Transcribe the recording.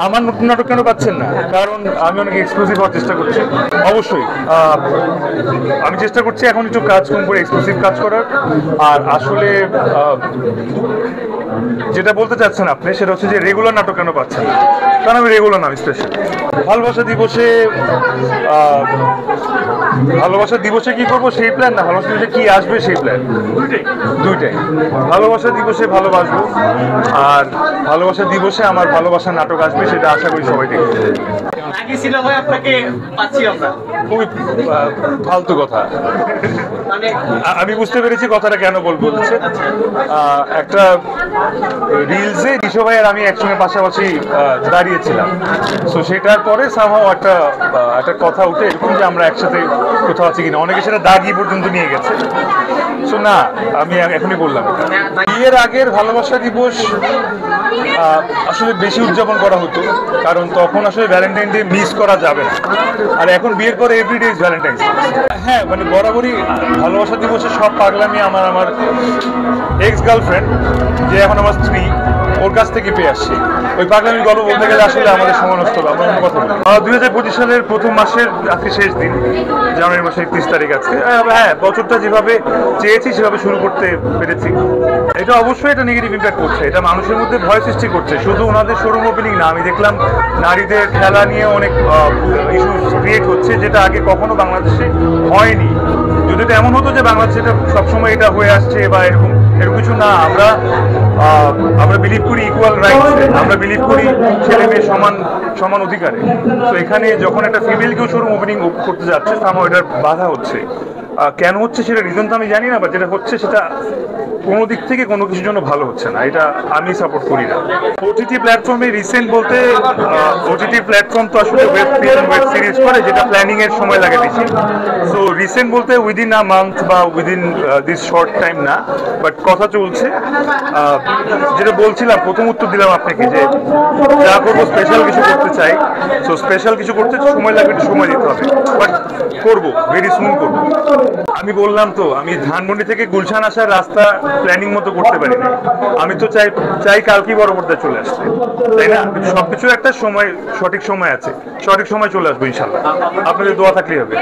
আমার নতুন নাটক কেন পাচ্ছেন না? কারণ আমি অনেক এক্সক্লুসিভ হওয়ার চেষ্টা করছি। অবশ্যই আমি চেষ্টা করছি এখন একটু কাজ কম করে এক্সক্লুসিভ কাজ করার। আর আসলে যেটা বলতে চাচ্ছেন আপনি সেটা হচ্ছে যে রেগুলার নাটক কেন পাচ্ছেন না, কারণ আমি রেগুলার না, আমি স্পেশাল। ভালোবাসা দিবসে ভালোবাসা দিবসে কি করবো সেই প্ল্যান, না ভালোবাসা দিবসে কি আসবে সেই প্ল্যান, দুইটাই। ভালোবাসা দিবসে ভালোবাসবো, আর ভালোবাসা দিবসে আমার ভালোবাসার নাটক আসবে, সেটা আশা করি সবাই দেখবে। খুবই ফালতু কথা। আমি বুঝতে পেরেছি কথাটা কেন বলবো হচ্ছে একটা রিলসে ঋষভ ভাই আর আমি একসঙ্গে পাশাপাশি দাঁড়িয়েছিলাম, তো সেটার পরে সামহাও একটা কথা উঠে এরকম যে আমরা একসাথে কোথাও আছি কিনা, অনেকে সেটা দাগি পর্যন্ত নিয়ে গেছে। সো না, আমি এখনই বললাম বিয়ের আগের ভালোবাসা দিবস আসলে বেশি উদযাপন করা হতো, কারণ তখন আসলে ভ্যালেন্টাইন ডে মিস করা যাবে না। আর এখন বিয়ের পরে এভরিডে ইজ ভ্যালেন্টাইন। হ্যাঁ, মানে বরাবরই ভালোবাসা দিবসে সব পাগলামি আমার এক্স গার্লফ্রেন্ড, যে এখন আমার স্ত্রী, ওর কাছ থেকে পেয়ে আসছি। ওই পাগলামির গল্প বলতে গেলে আসলে আমাদের সময় নষ্ট হবে। আমরা অন্য কথা বলি। 2025 সালের প্রথম মাসের আজকে শেষ দিন, জানুয়ারি মাসের 31 তারিখ আজকে। হ্যাঁ, বছরটা যেভাবে চেয়েছি সেভাবে শুরু করতে পেরেছি। এটা অবশ্যই এটা নেগেটিভ ইম্প্যাক্ট করছে, এটা মানুষের মধ্যে ভয় সৃষ্টি করছে। শুধু ওনাদের শোরুম ওপেনিং না, আমি দেখলাম নারীদের খেলা নিয়ে অনেক ইস্যু ক্রিয়েট হচ্ছে, যেটা আগে কখনো বাংলাদেশে হয়নি। যদি এটা এমন হতো যে বাংলাদেশে এটা সবসময় এটা হয়ে আসছে বা এরকম কিছু না, আমরা বিলিভ করি ইকুয়াল রাইটসে, আমরা বিলিভ করি ছেলে মেয়ে সমান অধিকারে। তো এখানে যখন একটা ফিমেল কেউ শোরুম ওপেনিং করতে যাচ্ছে, আমার এটার বাধা হচ্ছে। কেন হচ্ছে সেটা রিজন তো আমি জানি না, বা যেটা হচ্ছে সেটা কোনো দিক থেকে কোনো কিছুর জন্য ভালো হচ্ছে না, এটা আমি সাপোর্ট করি না। ওটিটি প্ল্যাটফর্মে রিসেন্ট বলতে ওটিটি প্ল্যাটফর্ম তো আসলে ওয়েব সিরিজ করে, যেটা প্ল্যানিং এর সময় লাগে বেশি। সো রিসেন্ট বলতে উইদিন আ মান্থ বা উইদিন দিস শর্ট টাইম না, বাট কথা চলছে। যেটা বলছিলাম, প্রথম উত্তর দিলাম আপনাকে যে যা করবো স্পেশাল কিছু করতে চাই। সো স্পেশাল কিছু করতে সময় লাগবে, একটু সময় দিতে হবে, বাট করবো, ভেরি সুন করবো। আমি বললাম তো, আমি ধানমন্ডি থেকে গুলশান আসার রাস্তা প্ল্যানিং মতো করতে পারি না। আমি তো চাই কালকেই বড় পর্দায় চলে আসতে, তাই না? সবকিছুর একটা সময়, সঠিক সময় আছে, সঠিক সময় চলে আসবো ইনশাল্লাহ। আপনাদের দোয়া থাকলেই হবে।